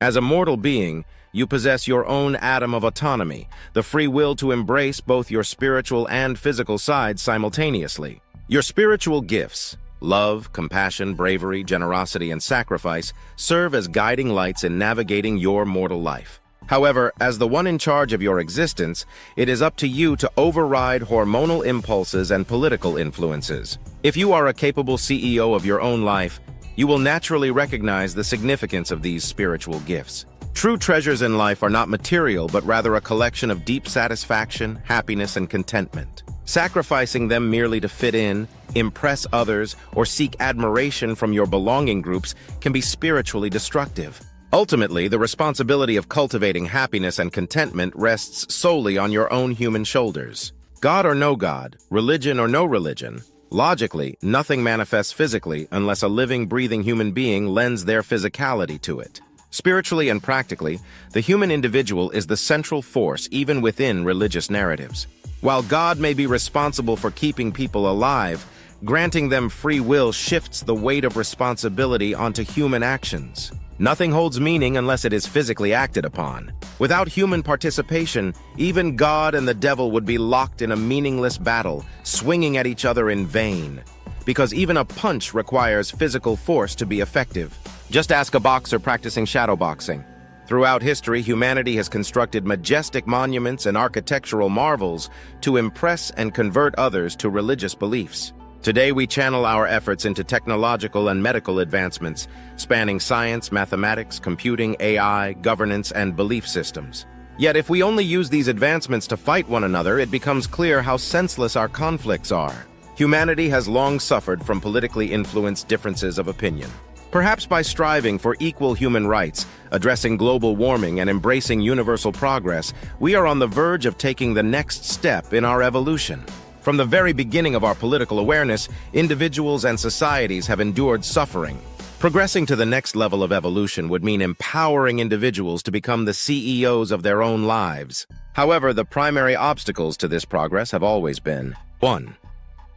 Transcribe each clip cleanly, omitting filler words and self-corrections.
As a mortal being, you possess your own atom of autonomy, the free will to embrace both your spiritual and physical sides simultaneously. Your spiritual gifts, love, compassion, bravery, generosity, and sacrifice, serve as guiding lights in navigating your mortal life. However, as the one in charge of your existence, it is up to you to override hormonal impulses and political influences. If you are a capable CEO of your own life, you will naturally recognize the significance of these spiritual gifts. True treasures in life are not material, but rather a collection of deep satisfaction, happiness, and contentment. Sacrificing them merely to fit in, impress others, or seek admiration from your belonging groups can be spiritually destructive. Ultimately, the responsibility of cultivating happiness and contentment rests solely on your own human shoulders. God or no God, religion or no religion, logically, nothing manifests physically unless a living, breathing human being lends their physicality to it. Spiritually and practically, the human individual is the central force even within religious narratives. While God may be responsible for keeping people alive, granting them free will shifts the weight of responsibility onto human actions. Nothing holds meaning unless it is physically acted upon. Without human participation, even God and the devil would be locked in a meaningless battle, swinging at each other in vain. Because even a punch requires physical force to be effective. Just ask a boxer practicing shadow boxing. Throughout history, humanity has constructed majestic monuments and architectural marvels to impress and convert others to religious beliefs. Today, we channel our efforts into technological and medical advancements, spanning science, mathematics, computing, AI, governance, and belief systems. Yet, if we only use these advancements to fight one another, it becomes clear how senseless our conflicts are. Humanity has long suffered from politically influenced differences of opinion. Perhaps by striving for equal human rights, addressing global warming, and embracing universal progress, we are on the verge of taking the next step in our evolution. From the very beginning of our political awareness, individuals and societies have endured suffering. Progressing to the next level of evolution would mean empowering individuals to become the CEOs of their own lives. However, the primary obstacles to this progress have always been 1.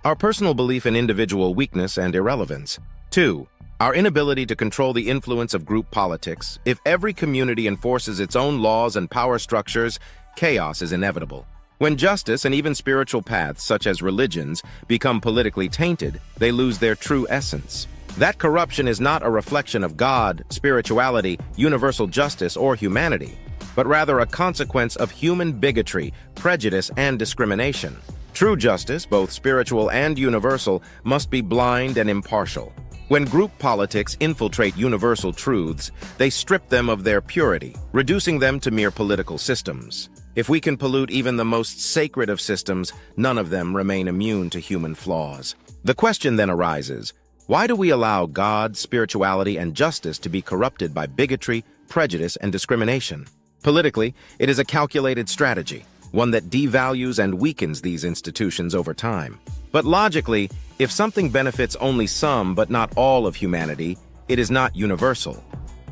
Our personal belief in individual weakness and irrelevance. 2. Our inability to control the influence of group politics. If every community enforces its own laws and power structures, chaos is inevitable. When justice and even spiritual paths, such as religions, become politically tainted, they lose their true essence. That corruption is not a reflection of God, spirituality, universal justice, or humanity, but rather a consequence of human bigotry, prejudice, and discrimination. True justice, both spiritual and universal, must be blind and impartial. When group politics infiltrate universal truths, they strip them of their purity, reducing them to mere political systems. If we can pollute even the most sacred of systems, none of them remain immune to human flaws. The question then arises, why do we allow God, spirituality, and justice to be corrupted by bigotry, prejudice, and discrimination? Politically, it is a calculated strategy, one that devalues and weakens these institutions over time. But logically, if something benefits only some but not all of humanity, it is not universal,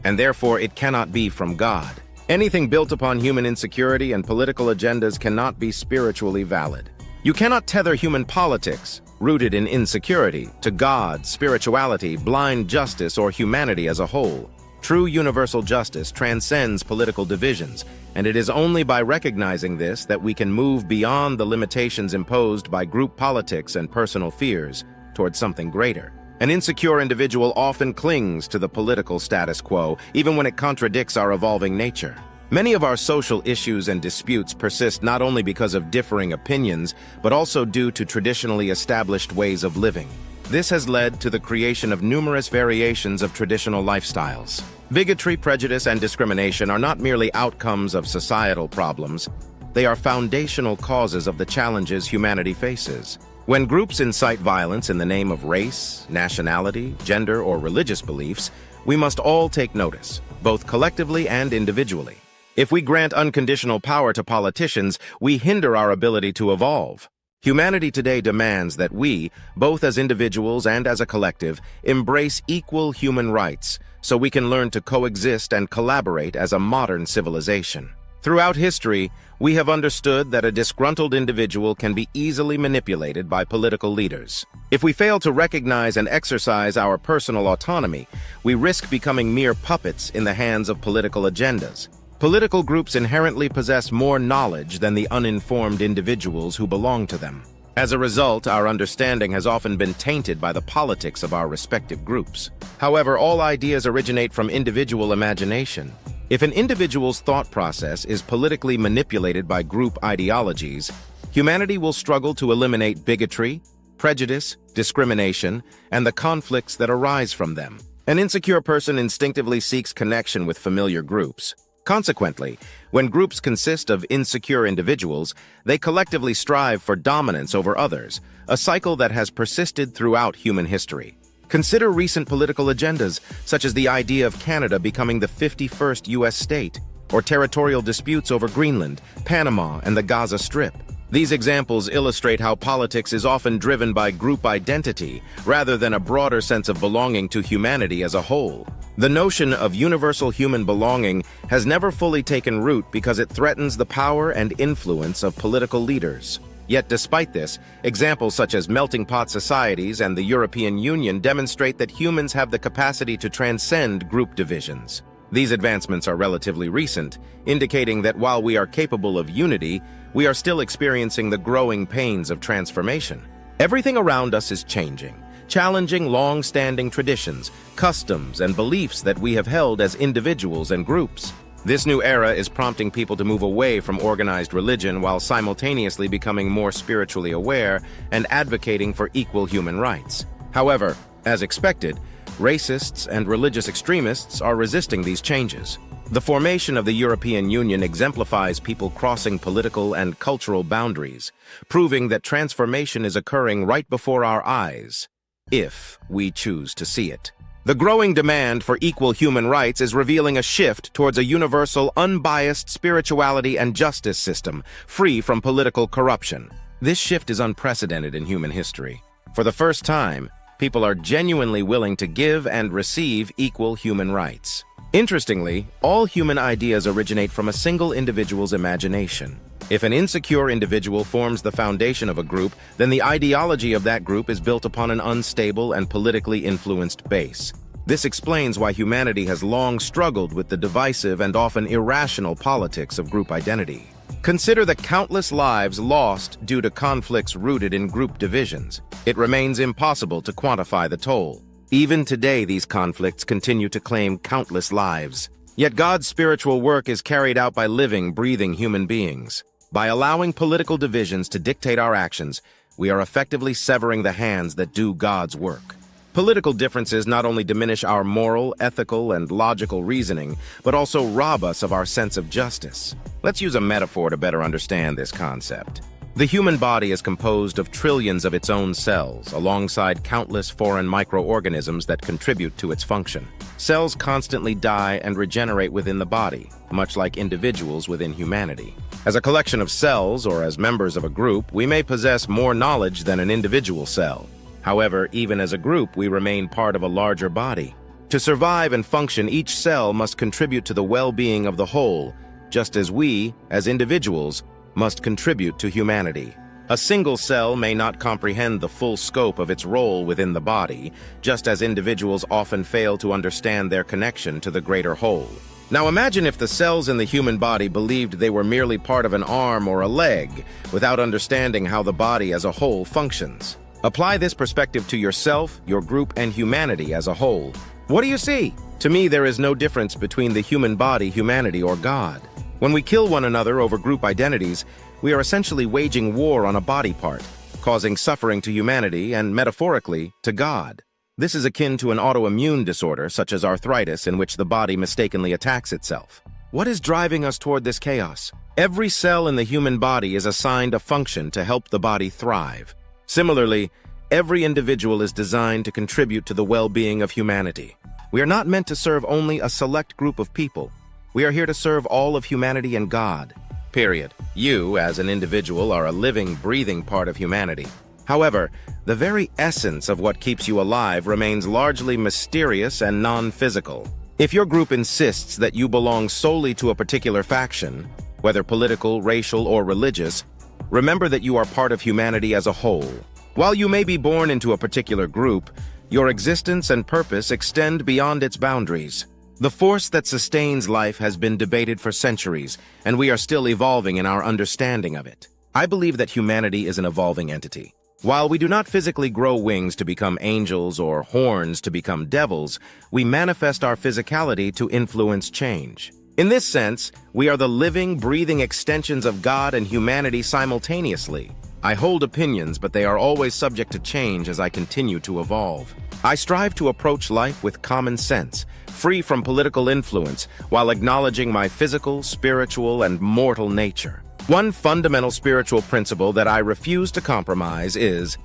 and therefore it cannot be from God. Anything built upon human insecurity and political agendas cannot be spiritually valid. You cannot tether human politics, rooted in insecurity, to God, spirituality, blind justice, or humanity as a whole. True universal justice transcends political divisions, and it is only by recognizing this that we can move beyond the limitations imposed by group politics and personal fears towards something greater. An insecure individual often clings to the political status quo, even when it contradicts our evolving nature. Many of our social issues and disputes persist not only because of differing opinions, but also due to traditionally established ways of living. This has led to the creation of numerous variations of traditional lifestyles. Bigotry, prejudice, and discrimination are not merely outcomes of societal problems. They are foundational causes of the challenges humanity faces. When groups incite violence in the name of race, nationality, gender, or religious beliefs, we must all take notice, both collectively and individually. If we grant unconditional power to politicians, we hinder our ability to evolve. Humanity today demands that we, both as individuals and as a collective, embrace equal human rights so we can learn to coexist and collaborate as a modern civilization. Throughout history, we have understood that a disgruntled individual can be easily manipulated by political leaders. If we fail to recognize and exercise our personal autonomy, we risk becoming mere puppets in the hands of political agendas. Political groups inherently possess more knowledge than the uninformed individuals who belong to them. As a result, our understanding has often been tainted by the politics of our respective groups. However, all ideas originate from individual imagination. If an individual's thought process is politically manipulated by group ideologies, humanity will struggle to eliminate bigotry, prejudice, discrimination, and the conflicts that arise from them. An insecure person instinctively seeks connection with familiar groups. Consequently, when groups consist of insecure individuals, they collectively strive for dominance over others, a cycle that has persisted throughout human history. Consider recent political agendas, such as the idea of Canada becoming the 51st U.S. state, or territorial disputes over Greenland, Panama, and the Gaza Strip. These examples illustrate how politics is often driven by group identity, rather than a broader sense of belonging to humanity as a whole. The notion of universal human belonging has never fully taken root because it threatens the power and influence of political leaders. Yet despite this, examples such as melting pot societies and the European Union demonstrate that humans have the capacity to transcend group divisions. These advancements are relatively recent, indicating that while we are capable of unity, we are still experiencing the growing pains of transformation. Everything around us is changing, challenging long-standing traditions, customs, and beliefs that we have held as individuals and groups. This new era is prompting people to move away from organized religion while simultaneously becoming more spiritually aware and advocating for equal human rights. However, as expected, racists and religious extremists are resisting these changes. The formation of the European Union exemplifies people crossing political and cultural boundaries, proving that transformation is occurring right before our eyes, if we choose to see it. The growing demand for equal human rights is revealing a shift towards a universal, unbiased spirituality and justice system, free from political corruption. This shift is unprecedented in human history. For the first time, people are genuinely willing to give and receive equal human rights. Interestingly, all human ideas originate from a single individual's imagination. If an insecure individual forms the foundation of a group, then the ideology of that group is built upon an unstable and politically influenced base. This explains why humanity has long struggled with the divisive and often irrational politics of group identity. Consider the countless lives lost due to conflicts rooted in group divisions. It remains impossible to quantify the toll. Even today, these conflicts continue to claim countless lives. Yet God's spiritual work is carried out by living, breathing human beings. By allowing political divisions to dictate our actions, we are effectively severing the hands that do God's work. Political differences not only diminish our moral, ethical, and logical reasoning, but also rob us of our sense of justice. Let's use a metaphor to better understand this concept. The human body is composed of trillions of its own cells, alongside countless foreign microorganisms that contribute to its function. Cells constantly die and regenerate within the body, much like individuals within humanity. As a collection of cells, or as members of a group, we may possess more knowledge than an individual cell. However, even as a group, we remain part of a larger body. To survive and function, each cell must contribute to the well-being of the whole, just as we, as individuals, must contribute to humanity. A single cell may not comprehend the full scope of its role within the body, just as individuals often fail to understand their connection to the greater whole. Now imagine if the cells in the human body believed they were merely part of an arm or a leg, without understanding how the body as a whole functions. Apply this perspective to yourself, your group, and humanity as a whole. What do you see? To me, there is no difference between the human body, humanity, or God. When we kill one another over group identities, we are essentially waging war on a body part, causing suffering to humanity and, metaphorically, to God. This is akin to an autoimmune disorder, such as arthritis, in which the body mistakenly attacks itself. What is driving us toward this chaos? Every cell in the human body is assigned a function to help the body thrive. Similarly, every individual is designed to contribute to the well-being of humanity. We are not meant to serve only a select group of people. We are here to serve all of humanity and God. Period. You, as an individual, are a living, breathing part of humanity. However, the very essence of what keeps you alive remains largely mysterious and non-physical. If your group insists that you belong solely to a particular faction, whether political, racial, or religious, remember that you are part of humanity as a whole. While you may be born into a particular group, your existence and purpose extend beyond its boundaries. The force that sustains life has been debated for centuries, and we are still evolving in our understanding of it. I believe that humanity is an evolving entity. While we do not physically grow wings to become angels or horns to become devils, we manifest our physicality to influence change. In this sense, we are the living, breathing extensions of God and humanity simultaneously. I hold opinions, but they are always subject to change as I continue to evolve. I strive to approach life with common sense, free from political influence, while acknowledging my physical, spiritual, and mortal nature. One fundamental spiritual principle that I refuse to compromise is,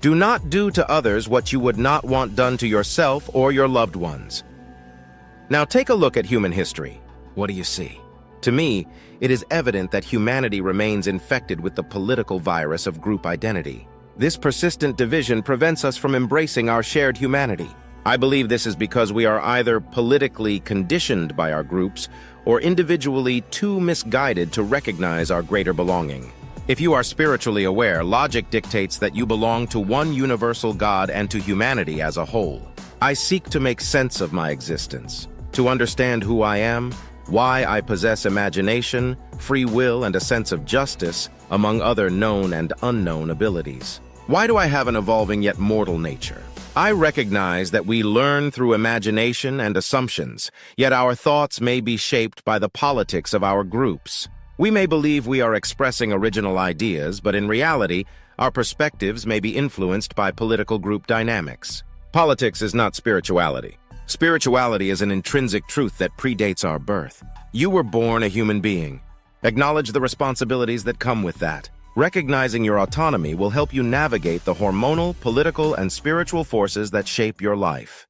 do not do to others what you would not want done to yourself or your loved ones. Now take a look at human history. What do you see? To me, it is evident that humanity remains infected with the political virus of group identity. This persistent division prevents us from embracing our shared humanity. I believe this is because we are either politically conditioned by our groups or individually too misguided to recognize our greater belonging. If you are spiritually aware, logic dictates that you belong to one universal God and to humanity as a whole. I seek to make sense of my existence, to understand who I am, why I possess imagination, free will, and a sense of justice, among other known and unknown abilities. Why do I have an evolving yet mortal nature? I recognize that we learn through imagination and assumptions, yet our thoughts may be shaped by the politics of our groups. We may believe we are expressing original ideas, but in reality, our perspectives may be influenced by political group dynamics. Politics is not spirituality. Spirituality is an intrinsic truth that predates our birth. You were born a human being. Acknowledge the responsibilities that come with that. Recognizing your autonomy will help you navigate the hormonal, political, and spiritual forces that shape your life.